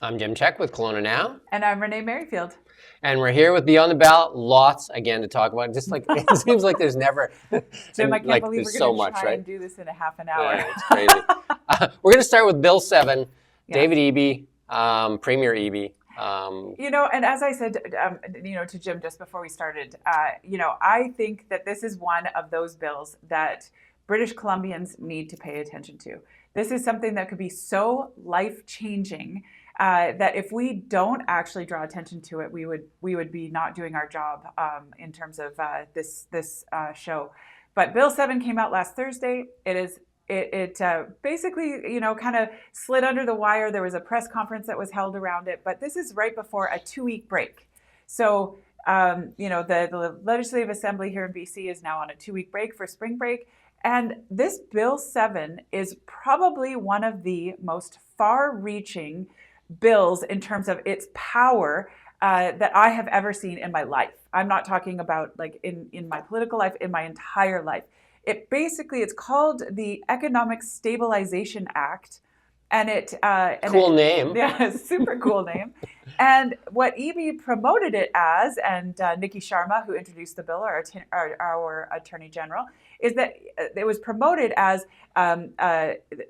I'm Jim Check with Kelowna Now. And I'm Renee Merrifield. And we're here with Beyond the Ballot. Lots, again, to talk about. Just like, it seems like there's never... Jim, I can't believe we're going to try right? and do this in a half an hour. Yeah, it's crazy. We're going to start with Bill 7, David Eby, Premier Eby. And as I said, to Jim just before we started, I think that this is one of those bills that British Columbians need to pay attention to. This is something that could be so life-changing that if we don't actually draw attention to it, we would be not doing our job in terms of this show. But Bill 7 came out last Thursday. It basically, kind of slid under the wire. There was a press conference that was held around it, but this is right before a 2-week break. So, the Legislative Assembly here in BC is now on a 2-week break for spring break. And this Bill 7 is probably one of the most far-reaching bills in terms of its power that I have ever seen in my life. I'm not talking about like in my political life, in my entire life. It's called the Economic Stabilization Act. And name. Yeah, super cool name. And what Eby promoted it as, and Nikki Sharma, who introduced the bill, our Attorney General, is that it was promoted as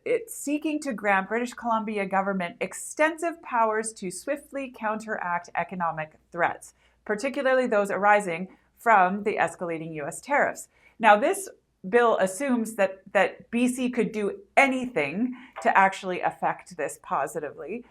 it's seeking to grant British Columbia government extensive powers to swiftly counteract economic threats, particularly those arising from the escalating U.S. tariffs. Now, this bill assumes that BC could do anything to actually affect this positively,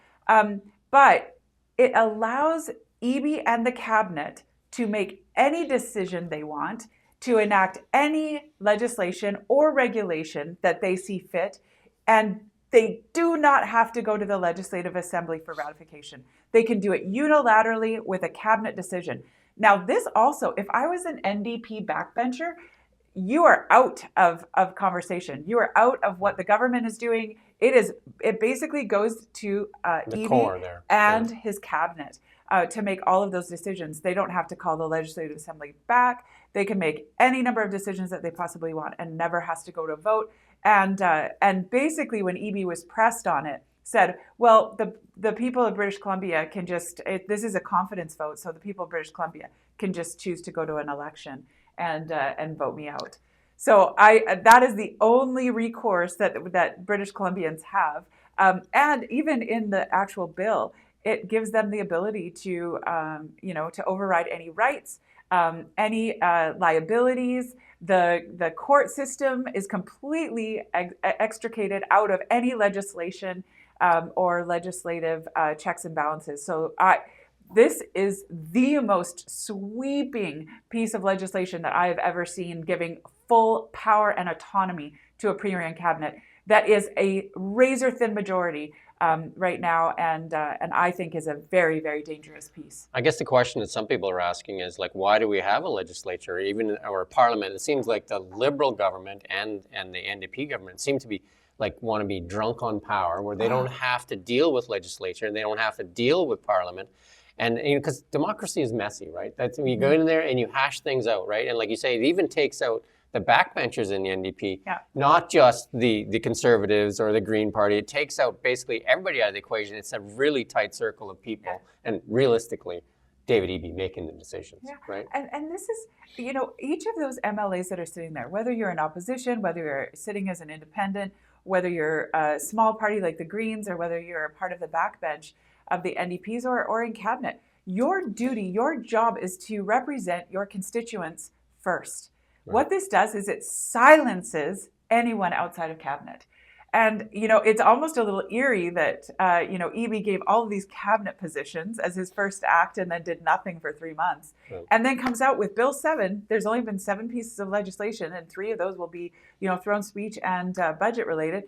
but it allows Eby and the cabinet to make any decision they want, to enact any legislation or regulation that they see fit, and they do not have to go to the Legislative Assembly for ratification. They can do it unilaterally with a cabinet decision. Now, this also, if I was an NDP backbencher, you are out of conversation. You are out of what the government is doing. It basically goes to Eby and his cabinet to make all of those decisions. They don't have to call the Legislative Assembly back. They can make any number of decisions that they possibly want and never has to go to vote. And basically, when Eby was pressed on it, said, well, the people of British Columbia can just, this is a confidence vote, so the people of British Columbia can just choose to go to an election and vote me out. So that is the only recourse that British Columbians have. And even in the actual bill, it gives them the ability to override any rights, any liabilities. The court system is completely extricated out of any legislation or legislative checks and balances. So this is the most sweeping piece of legislation that I have ever seen, giving full power and autonomy to a premier and cabinet. That is a razor-thin majority right now, and I think is a very, very dangerous piece. I guess the question that some people are asking is, like, why do we have a legislature, or a parliament? It seems like the Liberal government and the NDP government seem to be want to be drunk on power, where they don't have to deal with legislature, and they don't have to deal with parliament. And because democracy is messy, right? That's you go in there and you hash things out, right? And like you say, it even takes out the backbenchers in the NDP, not just the Conservatives or the Green Party. It takes out basically everybody out of the equation. It's a really tight circle of people, and realistically, David Eby making the decisions, right? And this is, each of those MLAs that are sitting there, whether you're in opposition, whether you're sitting as an independent, whether you're a small party like the Greens, or whether you're a part of the backbench of the NDPs or in cabinet, your duty, your job is to represent your constituents first. Right. What this does is it silences anyone outside of cabinet. And, it's almost a little eerie that, Eby gave all of these cabinet positions as his first act and then did nothing for 3 months. Right. And then comes out with Bill 7. There's only been 7 pieces of legislation, and 3 of those will be, throne speech and budget related.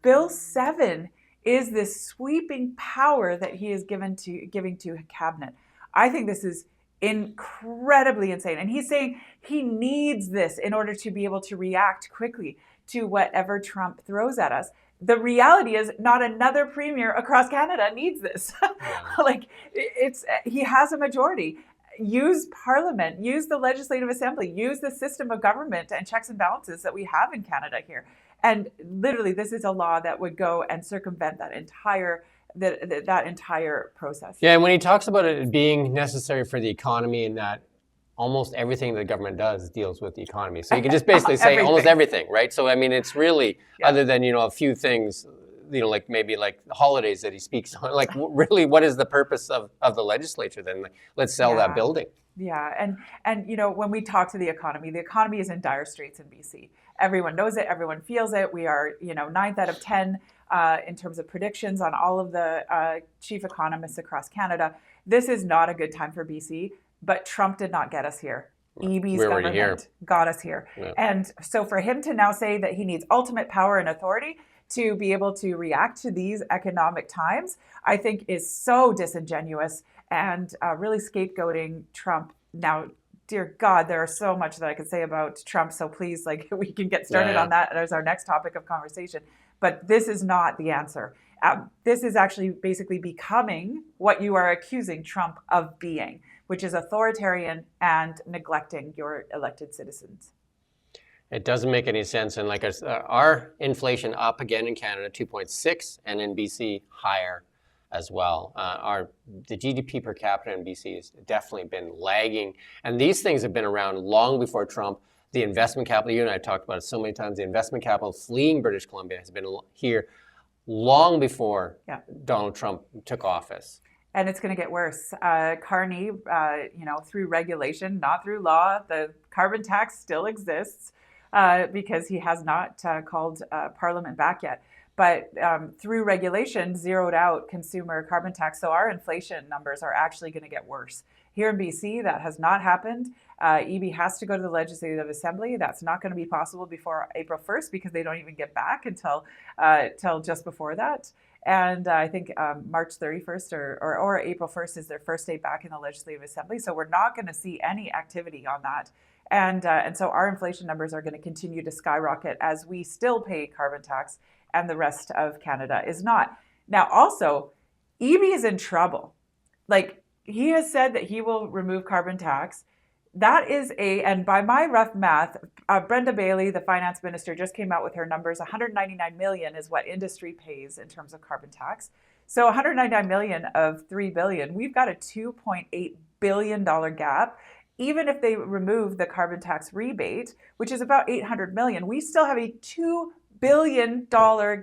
Bill 7 is this sweeping power that he is giving to cabinet. I think this is incredibly insane. And he's saying he needs this in order to be able to react quickly to whatever Trump throws at us. The reality is not another premier across Canada needs this. He has a majority. Use Parliament, use the Legislative Assembly, use the system of government and checks and balances that we have in Canada here. And literally, this is a law that would go and circumvent that entire that entire process. Yeah, and when he talks about it being necessary for the economy and that almost everything the government does deals with the economy. So you can just basically say almost everything, right? So, I mean, it's really, other than, a few things, like maybe like the holidays that he speaks on, like really what is the purpose of the legislature then? Like, let's sell that building. Yeah, and when we talk to the economy is in dire straits in BC. Everyone knows it, everyone feels it. We are, 9th out of 10 in terms of predictions on all of the chief economists across Canada. This is not a good time for BC, but Trump did not get us here. Eby's government got us here. Yeah. And so for him to now say that he needs ultimate power and authority to be able to react to these economic times, I think is so disingenuous and really scapegoating Trump. Now, dear God, there are so much that I could say about Trump. So please, we can get started on that as our next topic of conversation. But this is not the answer. This is actually basically becoming what you are accusing Trump of being, which is authoritarian and neglecting your elected citizens. It doesn't make any sense. And our inflation up again in Canada, 2.6, and in BC higher as well. The GDP per capita in BC has definitely been lagging. And these things have been around long before Trump. The investment capital, you and I talked about it so many times, the investment capital fleeing British Columbia has been here long before Donald Trump took office. And it's going to get worse. Carney, through regulation, not through law, the carbon tax still exists because he has not called Parliament back yet. But through regulation, zeroed out consumer carbon tax. So our inflation numbers are actually going to get worse. Here in BC, that has not happened. Eby has to go to the Legislative Assembly. That's not going to be possible before April 1st because they don't even get back until just before that. And I think March 31st or April 1st is their first day back in the Legislative Assembly. So we're not going to see any activity on that. And so our inflation numbers are going to continue to skyrocket as we still pay carbon tax and the rest of Canada is not. Now, also, Eby is in trouble. He has said that he will remove carbon tax. That is and by my rough math, Brenda Bailey, the finance minister, just came out with her numbers. 199 million is what industry pays in terms of carbon tax. So 199 million of 3 billion, we've got a $2.8 billion gap. Even if they remove the carbon tax rebate, which is about 800 million, we still have a $2 billion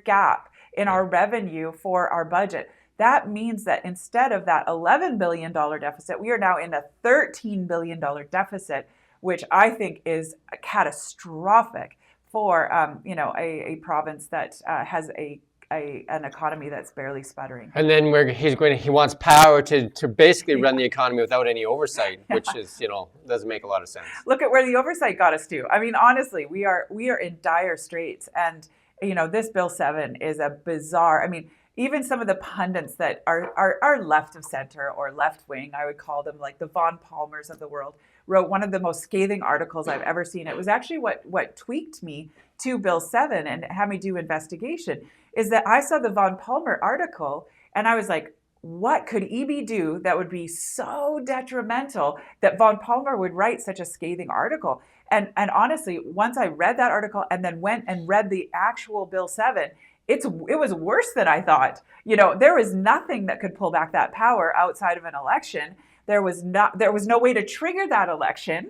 gap in our revenue for our budget. That means that instead of that $11 billion deficit, we are now in a $13 billion deficit, which I think is catastrophic for a province that has an economy that's barely sputtering. And then he wants power to basically run the economy without any oversight, which is, doesn't make a lot of sense. Look at where the oversight got us to. I mean, honestly, we are in dire straits. And, this Bill 7 is a bizarre, even some of the pundits that are left of center or left wing, I would call them, like the Von Palmers of the world, wrote one of the most scathing articles I've ever seen. It was actually what tweaked me to Bill 7 and had me do investigation, is that I saw the Von Palmer article and I was like, what could Eby do that would be so detrimental that Von Palmer would write such a scathing article? And honestly, once I read that article and then went and read the actual Bill 7, it was worse than I thought. There was nothing that could pull back that power outside of an election. There was no way to trigger that election,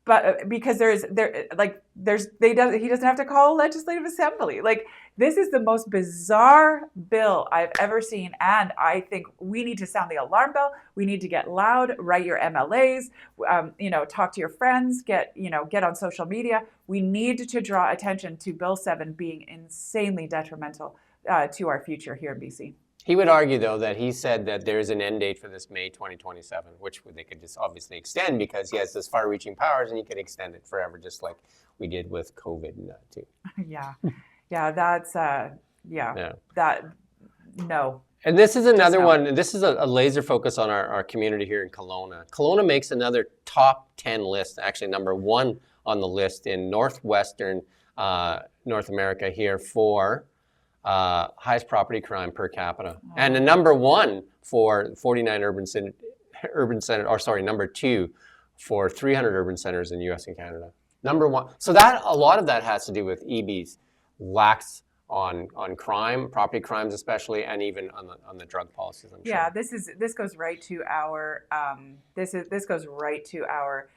but because he doesn't have to call a legislative assembly. This is the most bizarre bill I've ever seen, and I think we need to sound the alarm bell. We need to get loud, write your MLAs, talk to your friends, get on social media. We need to draw attention to Bill 7 being insanely detrimental to our future here in BC. He would argue, though, that he said that there is an end date for this May 2027, which they could just obviously extend because he has this far-reaching powers and he could extend it forever, just like we did with COVID too. Yeah, that's no. And this is another one. This is a laser focus on our community here in Kelowna. Kelowna makes another top 10 list, actually number 1 on the list in northwestern North America here for highest property crime per capita, and the number 1 for 49 urban center, number 2 for 300 urban centers in U.S. and Canada. Number 1. So that a lot of that has to do with Eby's lax on crime, property crimes especially, and even on the drug policies. I'm Yeah, sure. this goes right to our this goes right to our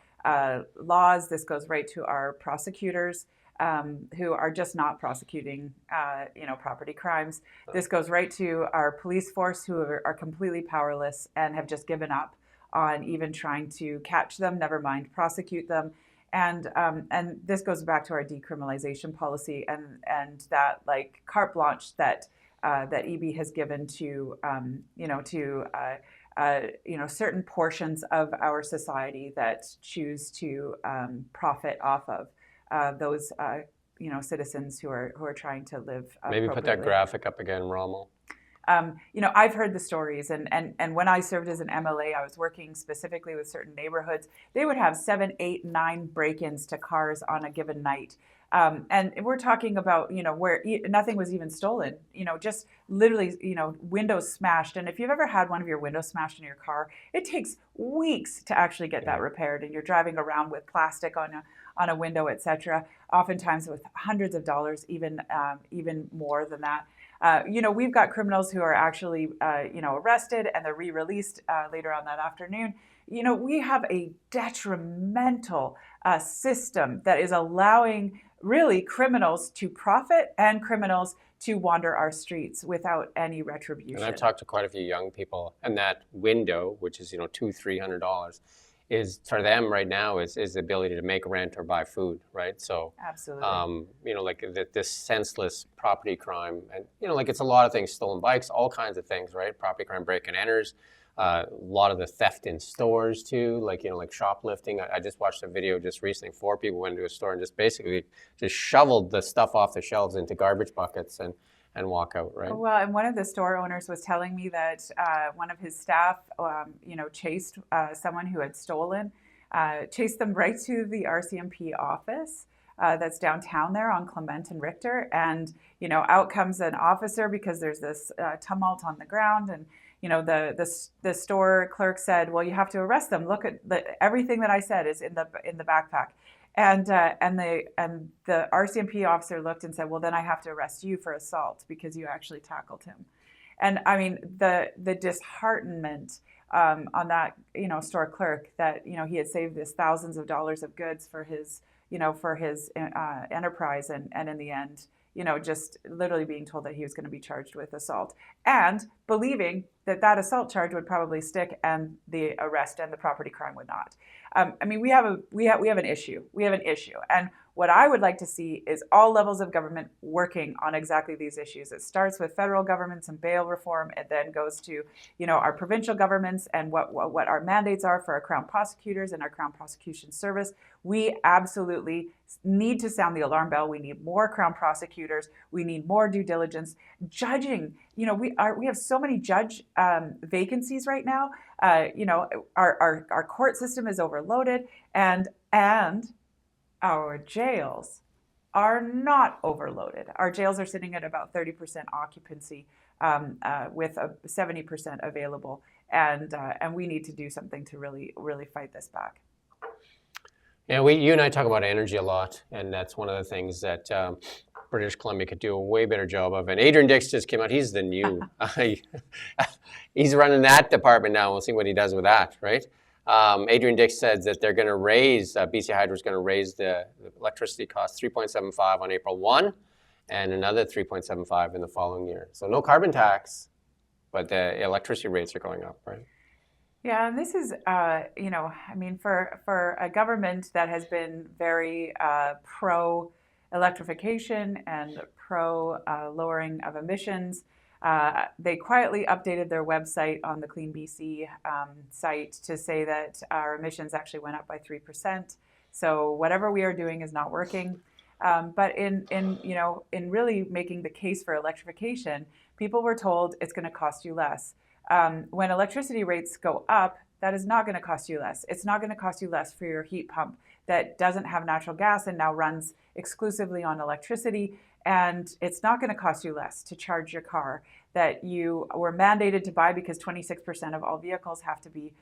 laws. This goes right to our prosecutors who are just not prosecuting property crimes. This goes right to our police force who are completely powerless and have just given up on even trying to catch them, never mind prosecute them. And this goes back to our decriminalization policy and that like carte blanche that that Eby has given to certain portions of our society that choose to profit off of those citizens who are trying to live Maybe put that graphic up again, Rommel. I've heard the stories, and when I served as an MLA, I was working specifically with certain neighborhoods. They would have 7, 8, 9 break-ins to cars on a given night. And we're talking about, where nothing was even stolen, just literally, windows smashed. And if you've ever had one of your windows smashed in your car, it takes weeks to actually get that repaired. And you're driving around with plastic on a window, et cetera, oftentimes with hundreds of dollars, even more than that. We've got criminals who are actually, arrested and they're re-released later on that afternoon. We have a detrimental system that is allowing really criminals to profit and criminals to wander our streets without any retribution. And I've talked to quite a few young people, and that window, which is $200-300, is for them right now is the ability to make rent or buy food, right? So absolutely, like this senseless property crime, and like it's a lot of things, stolen bikes, all kinds of things, right? Property crime, break and enters. A lot of the theft in stores too, like shoplifting. I just watched a video just recently. 4 people went into a store and just basically just shoveled the stuff off the shelves into garbage buckets and walk out, right? Well, and one of the store owners was telling me that one of his staff, chased someone who had stolen, chased them right to the RCMP office. That's downtown there on Clement and Richter, and out comes an officer because there's this tumult on the ground, and the store clerk said, well, you have to arrest them. Look at everything that I said is in the backpack. And the RCMP officer looked and said, well, then I have to arrest you for assault because you actually tackled him. And I mean, the disheartenment on that, store clerk that, he had saved this thousands of dollars of goods for his enterprise. And in the end, just literally being told that he was going to be charged with assault and believing that assault charge would probably stick and the arrest and the property crime would not. We have an issue. We have an issue. And what I would like to see is all levels of government working on exactly these issues. It starts with federal governments and bail reform. It then goes to, our provincial governments and what our mandates are for our Crown prosecutors and our Crown Prosecution Service. We absolutely need to sound the alarm bell. We need more Crown prosecutors. We need more due diligence. Judging, we have so many judge vacancies right now. Our court system is overloaded, and our jails are not overloaded. Our jails are sitting at about 30% occupancy with 70% available, and we need to do something to really, really fight this back. Yeah, you and I talk about energy a lot, and that's one of the things that British Columbia could do a way better job of. And Adrian Dix just came out. He's the new, he's running that department now. We'll see what he does with that, right? Adrian Dix said that they're going to raise, BC Hydro is going to raise the electricity cost 3.75 on April 1 and another 3.75 in the following year. So no carbon tax, but the electricity rates are going up, right? Yeah, and this is, for a government that has been very pro-electrification and pro-lowering of emissions, they quietly updated their website on the Clean BC site to say that our emissions actually went up by 3%. So whatever we are doing is not working. But in really making the case for electrification, people were told it's going to cost you less. When electricity rates go up, that is not going to cost you less. It's not going to cost you less for your heat pump that doesn't have natural gas and now runs exclusively on electricity. And it's not going to cost you less to charge your car that you were mandated to buy because 26% of all vehicles have to be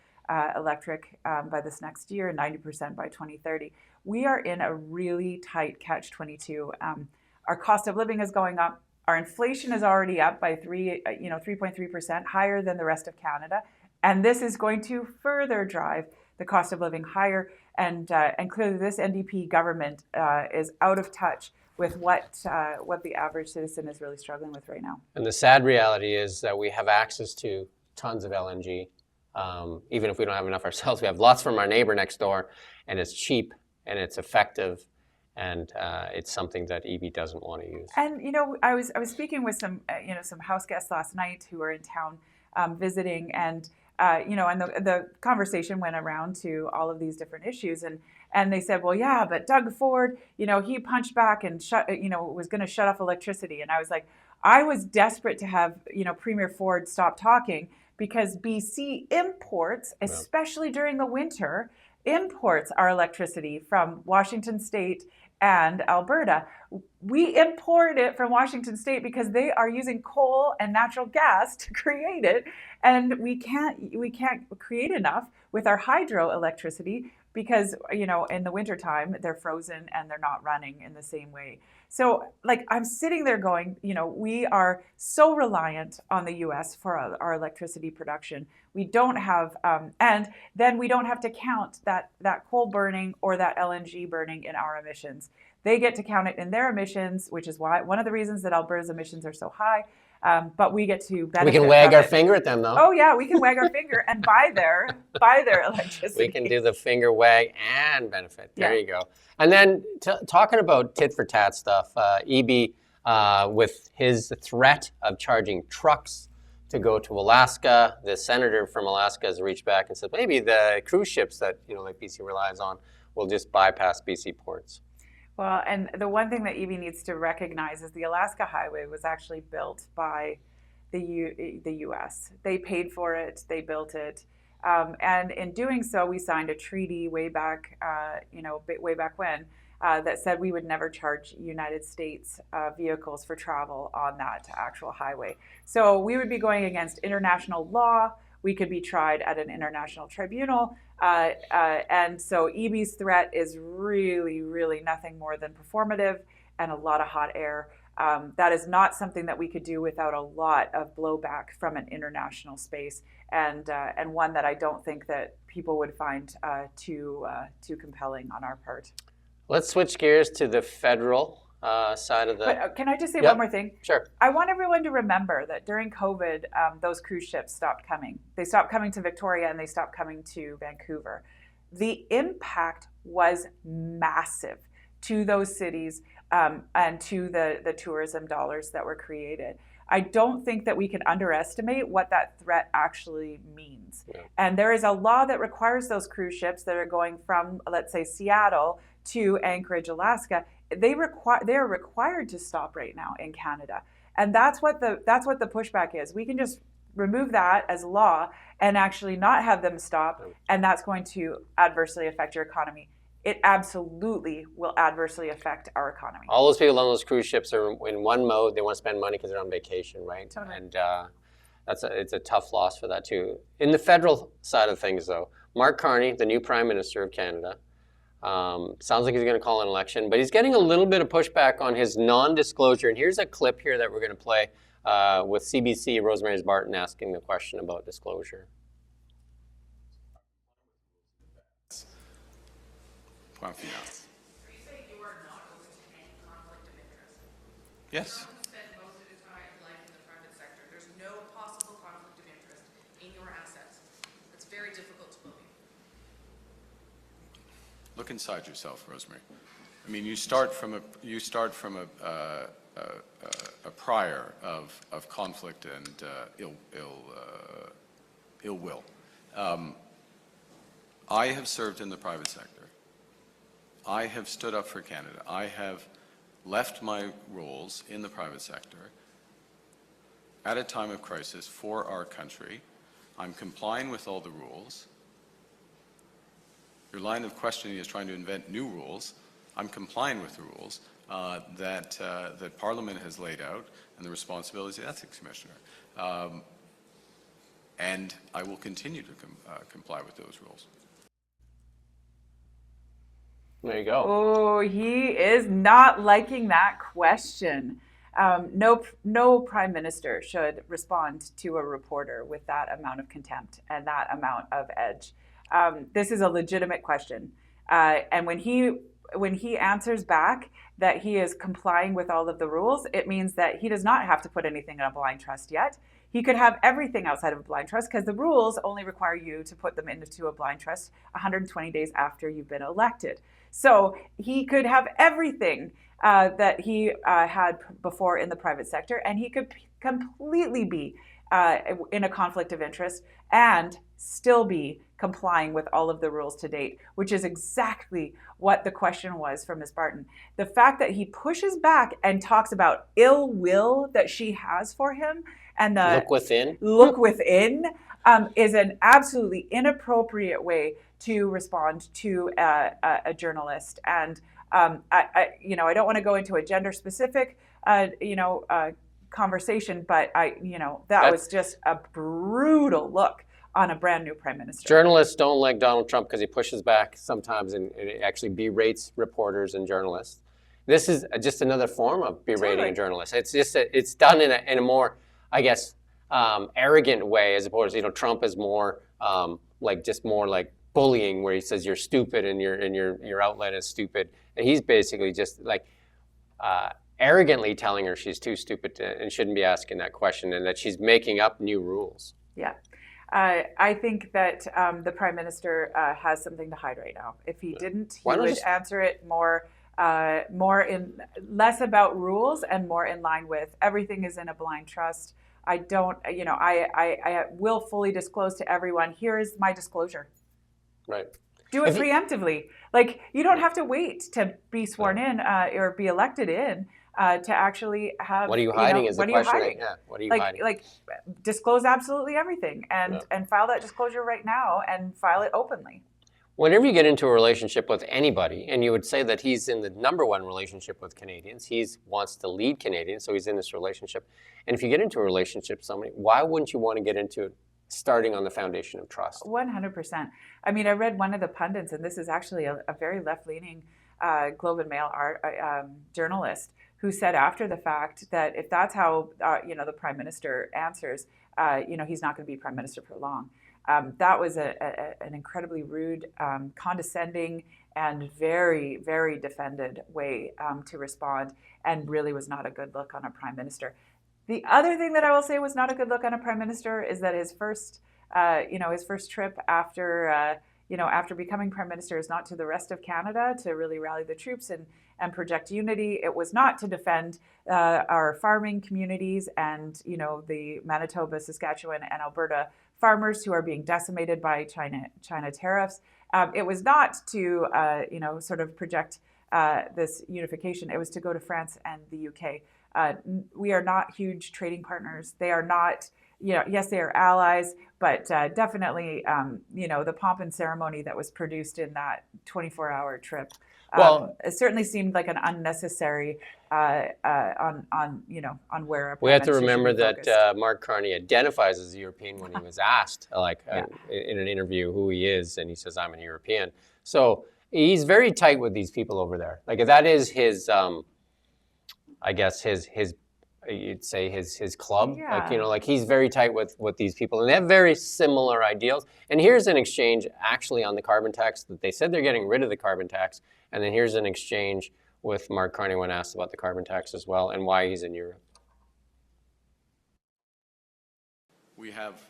electric by this next year and 90% by 2030. We are in a really tight catch-22. Our cost of living is going up. Our inflation is already up by 3.3%, higher than the rest of Canada, and this is going to further drive the cost of living higher. And clearly, this NDP government is out of touch with what the average citizen is really struggling with right now. And the sad reality is that we have access to tons of LNG. Even if we don't have enough ourselves, we have lots from our neighbor next door, and it's cheap and it's effective, and it's something that Eby doesn't want to use. And I was speaking with some some house guests last night who were in town visiting, and and the conversation went around to all of these different issues, and they said, well, yeah, but Doug Ford, he punched back and was going to shut off electricity, and I was like, I was desperate to have Premier Ford stop talking, because BC imports, especially during the winter, imports our electricity from Washington State and Alberta. We import it from Washington State because they are using coal and natural gas to create it, and we can't create enough with our hydroelectricity because in the wintertime they're frozen and they're not running in the same way. So I'm sitting there going, we are so reliant on the US for our electricity production. We don't have, and then we don't have to count that coal burning or that LNG burning in our emissions. They get to count it in their emissions, which is why one of the reasons that Alberta's emissions are so high. But we get to benefit. We can wag our finger at them, though. Oh yeah, we can wag our finger and buy their electricity. We can do the finger wag and benefit. There you go. And then talking about tit for tat stuff, Eby with his threat of charging trucks to go to Alaska, the senator from Alaska has reached back and said maybe the cruise ships that like BC relies on will just bypass BC ports. Well, and the one thing that Eby needs to recognize is the Alaska Highway was actually built by the U.S. They paid for it, they built it, and in doing so, we signed a treaty way back, way back when, that said we would never charge United States vehicles for travel on that actual highway. So we would be going against international law. We could be tried at an international tribunal. And so Eby's threat is really, really nothing more than performative and a lot of hot air. That is not something that we could do without a lot of blowback from an international space, and one that I don't think that people would find too compelling on our part. Let's switch gears to the federal side of the... But can I just say one more thing? Sure. I want everyone to remember that during COVID, those cruise ships stopped coming. They stopped coming to Victoria and they stopped coming to Vancouver. The impact was massive to those cities and to the tourism dollars that were created. I don't think that we can underestimate what that threat actually means. Yeah. And there is a law that requires those cruise ships that are going from, let's say, Seattle to Anchorage, Alaska. They are required to stop right now in Canada, and that's what the pushback is. We can just remove that as law and actually not have them stop, and that's going to adversely affect your economy. It absolutely will adversely affect our economy. All those people on those cruise ships are in one mode. They want to spend money because they're on vacation, right? Totally. And it's a tough loss for that too. In the federal side of things, though, Mark Carney, the new Prime Minister of Canada, sounds like he's going to call an election, but he's getting a little bit of pushback on his non-disclosure. And here's a clip here that we're going to play with CBC Rosemary's Barton asking the question about disclosure. Point final. Are you saying you are not going to any conflict of interest? Yes. You spend most of your time life in the private sector. There's no possible conflict of interest in your assets. It's very difficult to believe. Look inside yourself, Rosemary. I mean, you start from a prior of conflict and ill will. I have served in the private sector. I have stood up for Canada. I have left my roles in the private sector at a time of crisis for our country. I'm complying with all the rules. Your line of questioning is trying to invent new rules. I'm complying with the rules that Parliament has laid out and the responsibilities of the Ethics Commissioner. And I will continue to comply with those rules. There you go. Oh, he is not liking that question. No prime minister should respond to a reporter with that amount of contempt and that amount of edge. This is a legitimate question, and when he answers back that he is complying with all of the rules, it means that he does not have to put anything in a blind trust yet. He could have everything outside of a blind trust because the rules only require you to put them into a blind trust 120 days after you've been elected. So he could have everything that he had before in the private sector, and he could completely be in a conflict of interest and still be complying with all of the rules to date, which is exactly what the question was from Ms. Barton. The fact that he pushes back and talks about ill will that she has for him and the look within is an absolutely inappropriate way to respond to a journalist. And I don't want to go into a gender specific conversation, but that was just a brutal look on a brand new prime minister. Journalists don't like Donald Trump because he pushes back sometimes and actually berates reporters and journalists. This is just another form of berating a journalist. It's just it's done in a more, I guess, arrogant way, as opposed to Trump is more like bullying, where he says you're stupid and your outlet is stupid, and he's basically just like arrogantly telling her she's too stupid and shouldn't be asking that question, and that she's making up new rules. Yeah. I think that the prime minister has something to hide right now. If he didn't, he would answer it more less about rules and more in line with everything is in a blind trust. I don't, I will fully disclose to everyone, here is my disclosure. Right. Do it preemptively. Like, you don't have to wait to be sworn in or be elected in to actually have. What are you hiding is the question. Yeah. What are you hiding? Like, disclose absolutely everything and file that disclosure right now and file it openly. Whenever you get into a relationship with anybody, and you would say that he's in the number one relationship with Canadians, he wants to lead Canadians, so he's in this relationship. And if you get into a relationship with somebody, why wouldn't you want to get into it starting on the foundation of trust? 100%. I mean, I read one of the pundits, and this is actually a very left-leaning Globe and Mail journalist, who said after the fact that if that's how the prime minister answers, he's not going to be prime minister for long. That was an incredibly rude, condescending, and very, very defended way to respond, and really was not a good look on a prime minister. The other thing that I will say was not a good look on a prime minister is that his first trip after becoming prime minister is not to the rest of Canada to really rally the troops and project unity. It was not to defend our farming communities and the Manitoba, Saskatchewan, and Alberta farmers who are being decimated by China tariffs. It was not to sort of project this unification. It was to go to France and the UK. We are not huge trading partners. They are not, yes, they are allies, but definitely, the pomp and ceremony that was produced in that 24-hour trip, it certainly seemed like an unnecessary on where. We have to remember that Mark Carney identifies as a European when he was asked, in an interview, who he is, and he says, "I'm a European." So he's very tight with these people over there. Like, that is his. I guess you'd say his club. Yeah. He's very tight with these people, and they have very similar ideals. And here's an exchange actually on the carbon tax that they said they're getting rid of the carbon tax, and then here's an exchange with Mark Carney when asked about the carbon tax as well and why he's in Europe. We have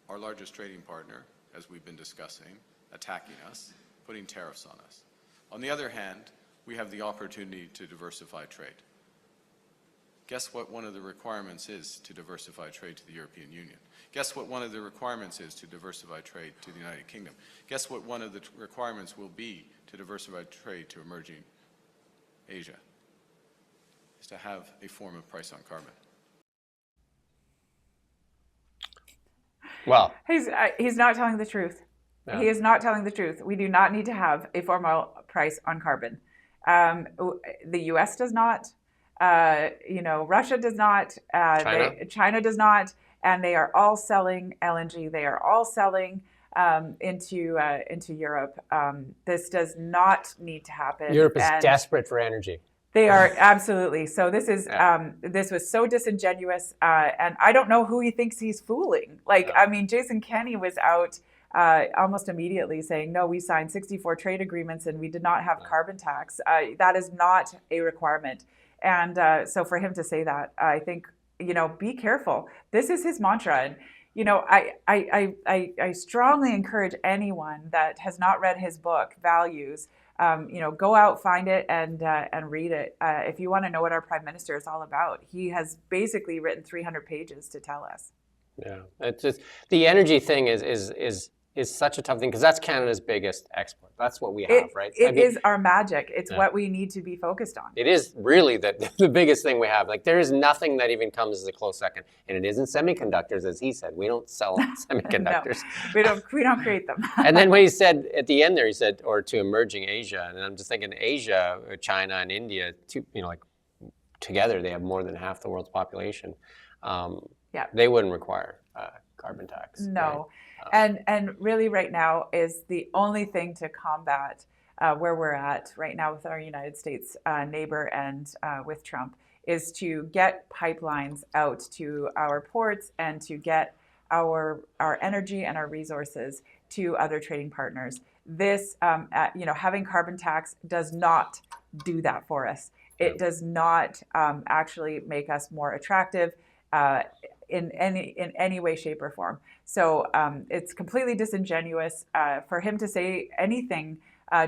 our largest trading partner, as we've been discussing, attacking us, putting tariffs on us. On the other hand, we have the opportunity to diversify trade. Guess what one of the requirements is to diversify trade to the European Union? Guess what one of the requirements is to diversify trade to the United Kingdom? Guess what one of the requirements will be to diversify trade to emerging Asia? Is to have a form of price on carbon. Well, he's not telling the truth. Yeah. He is not telling the truth. We do not need to have a formal price on carbon. The U.S. does not. Russia does not. China does not, and they are all selling LNG. They are all selling into Europe. This does not need to happen. Europe is desperate for energy. They are, absolutely. So this is Yeah. this was so disingenuous, and I don't know who he thinks he's fooling. Like, Yeah. I mean, Jason Kenney was out almost immediately saying, "No, we signed 64 trade agreements and we did not have carbon tax. That is not a requirement." And so for him to say that, I think, be careful. This is his mantra, and I strongly encourage anyone that has not read his book, Values. Go out, find it, and read it. If you want to know what our prime minister is all about, he has basically written 300 pages to tell us. Yeah, it's just the energy thing is such a tough thing because that's Canada's biggest export. That's what we have, right? It is our magic. It's Yeah. what we need to be focused on. It is really the biggest thing we have. Like there is nothing that even comes as a close second, and it isn't semiconductors, as he said. We don't sell semiconductors. No, we don't create them. And then when he said at the end there, he said, or to emerging Asia, and I'm just thinking Asia, China, and India, like together they have more than half the world's population. Yeah. They wouldn't require carbon tax. No. Right? And really right now is the only thing to combat where we're at right now with our United States neighbor and with Trump is to get pipelines out to our ports and to get our energy and our resources to other trading partners. This, having carbon tax does not do that for us. It does not actually make us more attractive in any way, shape, or form. So it's completely disingenuous for him to say anything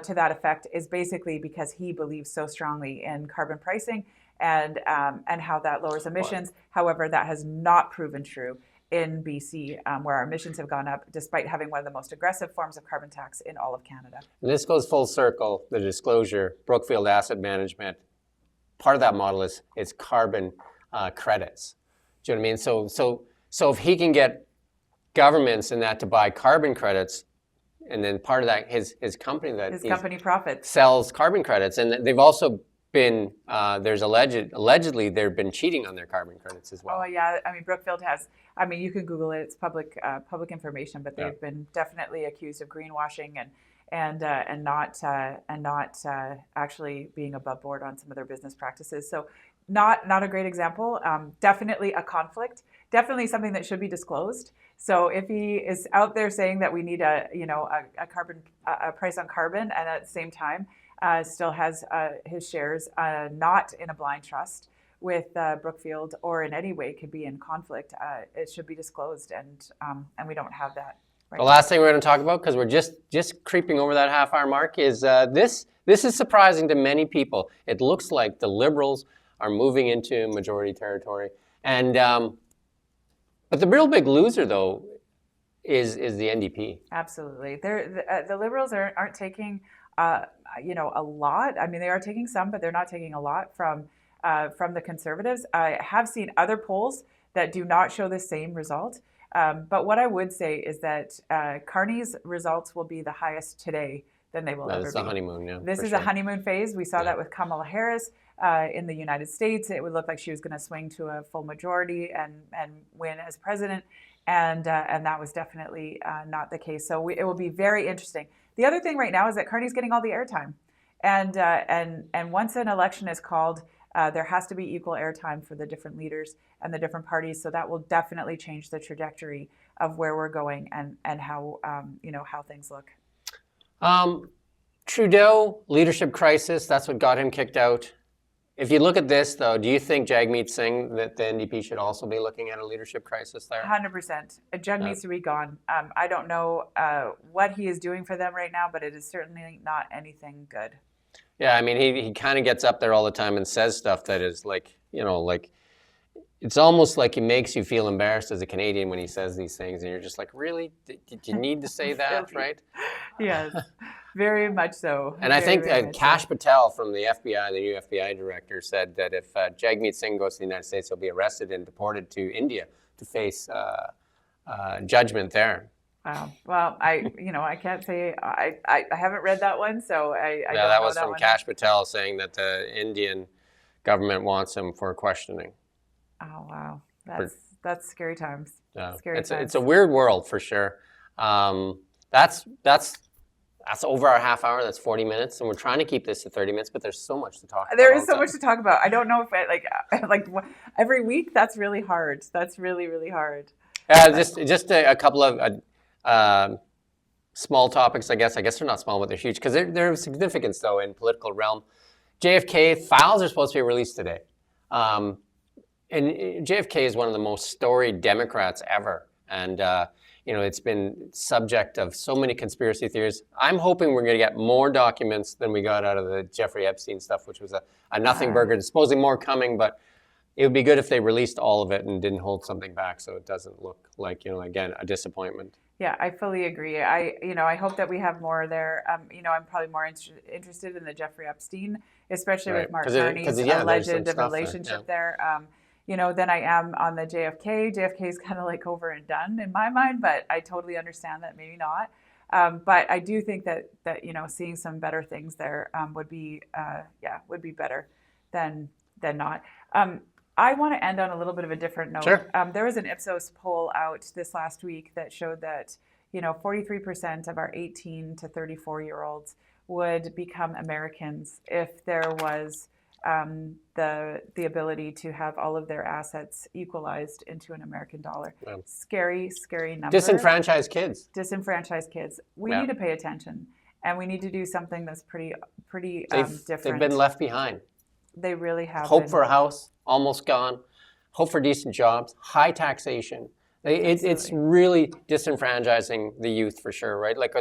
to that effect. Is basically because he believes so strongly in carbon pricing and how that lowers emissions. However, that has not proven true in BC, where our emissions have gone up despite having one of the most aggressive forms of carbon tax in all of Canada. And this goes full circle, the disclosure, Brookfield Asset Management, part of that model is carbon credits. Do you know what I mean? So if he can get governments and that to buy carbon credits, and then part of that, his company company profits sells carbon credits, and they've also been there's allegedly they've been cheating on their carbon credits as well. Oh yeah, I mean Brookfield has. I mean you can Google it; it's public information. But they've been definitely accused of greenwashing and not actually being above board on some of their business practices. So not a great example. Definitely a conflict. Definitely something that should be disclosed. So if he is out there saying that we need a price on carbon, and at the same time still has his shares not in a blind trust with Brookfield or in any way could be in conflict, it should be disclosed, and we don't have that. Right the last thing we're going to talk about, because we're just creeping over that half-hour mark, is this is surprising to many people. It looks like the Liberals are moving into majority territory, and but the real big loser though is the NDP. Absolutely, the Liberals aren't taking a lot. I mean, they are taking some, but they're not taking a lot from the Conservatives. I have seen other polls that do not show the same result. But what I would say is that Carney's results will be the highest today than they will ever be. It's a honeymoon, yeah. This is a honeymoon phase. We saw that with Kamala Harris in the United States. It would look like she was going to swing to a full majority and win as president. And that was definitely not the case. So it will be very interesting. The other thing right now is that Carney's getting all the airtime. And once an election is called, there has to be equal airtime for the different leaders and the different parties. So that will definitely change the trajectory of where we're going and how how things look. Trudeau, leadership crisis, that's what got him kicked out. If you look at this, though, do you think Jagmeet Singh, that the NDP should also be looking at a leadership crisis there? 100%. Jug needs to be gone. I don't know what he is doing for them right now, but it is certainly not anything good. Yeah, I mean, he kind of gets up there all the time and says stuff that is like, it's almost like it makes you feel embarrassed as a Canadian when he says these things, and you're just like, really? Did you need to say that, right? Yes, very much so. And I think Kash Patel from the FBI, the new FBI director, said that if Jagmeet Singh goes to the United States, he'll be arrested and deported to India to face judgment there. Wow. Well, I can't say I haven't read that one, so I don't know that was from one. Kash Patel saying that the Indian government wants him for questioning. Oh wow, that's scary times. Yeah. Scary times. It's a weird world for sure. That's That's over our half hour. That's 40 minutes, and we're trying to keep this to 30 minutes. But there's so much to talk about. There all is the so much time. to talk about. I don't know if like every week. That's really hard. That's really, really hard. Just a couple of small topics, I guess. I guess they're not small, but they're huge because they're of significance, though, in political realm. JFK files are supposed to be released today. And JFK is one of the most storied Democrats ever. And, it's been subject of so many conspiracy theories. I'm hoping we're going to get more documents than we got out of the Jeffrey Epstein stuff, which was a nothing burger. There's supposedly more coming, but it would be good if they released all of it and didn't hold something back so it doesn't look like, again, a disappointment. Yeah, I fully agree. I hope that we have more there. I'm probably more interested in the Jeffrey Epstein, especially Right. with Mark 'Cause Carney's there's some alleged stuff there, relationship there. Than I am on the JFK. JFK is kind of like over and done in my mind, but I totally understand that maybe not. But I do think that seeing some better things there would be better than not. I want to end on a little bit of a different note. Sure. There was an Ipsos poll out this last week that showed that 43% of our 18 to 34-year-olds would become Americans if there was the ability to have all of their assets equalized into an American dollar. Yeah. Scary number. Disenfranchised kids. Disenfranchised kids. We Yeah. need to pay attention, and we need to do something that's pretty different. They've been left behind. They really have. Hope for a house, almost gone. Hope for decent jobs, high taxation. It's really disenfranchising the youth for sure, right? Like,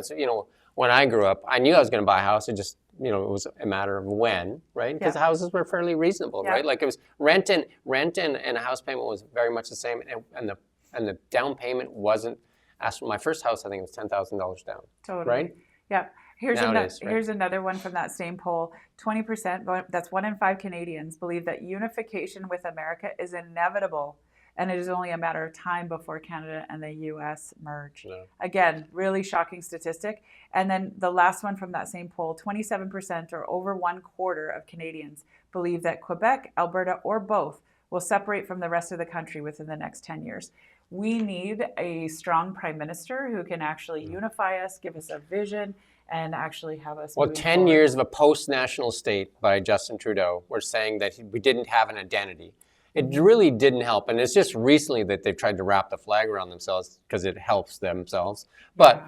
when I grew up, I knew I was going to buy a house. It just, it was a matter of when, right? Because houses were fairly reasonable, right? Like, it was rent and a house payment was very much the same, and the down payment wasn't. As for my first house, I think it was $10,000 down. Totally. Right? Yeah. Here's Nowadays, right? Here's another one from that same poll. 20%, that's 1 in 5 Canadians, believe that unification with America is inevitable, and it is only a matter of time before Canada and the U.S. merge. Yeah. Again, really shocking statistic. And then the last one from that same poll, 27% or over 1/4 of Canadians believe that Quebec, Alberta, or both will separate from the rest of the country within the next 10 years. We need a strong prime minister who can actually unify us, give us a vision, and actually have us. Well, moving 10 forward. years of a post-national state by Justin Trudeau were saying that we didn't have an identity. It really didn't help. And it's just recently that they've tried to wrap the flag around themselves because it helps themselves. But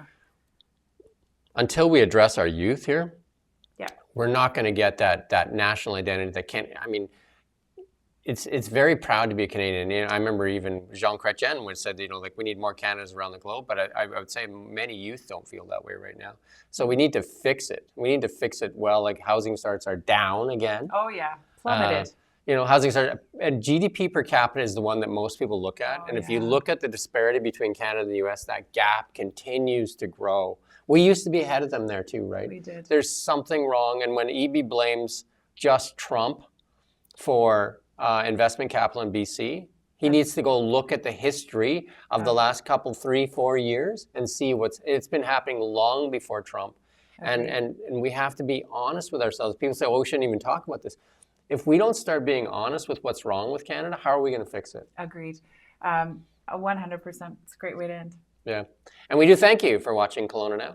until we address our youth here, we're not going to get that national identity that can't, it's very proud to be a Canadian. I remember even Jean Chrétien would said, we need more Canadas around the globe. But I would say many youth don't feel that way right now. So we need to fix it. We need to fix it well. Like, housing starts are down again. Oh, yeah. Plummeted. Housing starts, and GDP per capita is the one that most people look at. And if you look at the disparity between Canada and the US, that gap continues to grow. We used to be ahead of them there too, right? We did. There's something wrong. And when Eby blames just Trump for investment capital in BC, he needs to go look at the history of the last couple, 3-4 years and see it's been happening long before Trump. And we have to be honest with ourselves. People say, we shouldn't even talk about this. If we don't start being honest with what's wrong with Canada, how are we going to fix it? Agreed. 100%. It's a great way to end. Yeah. And we do thank you for watching Kelowna Now.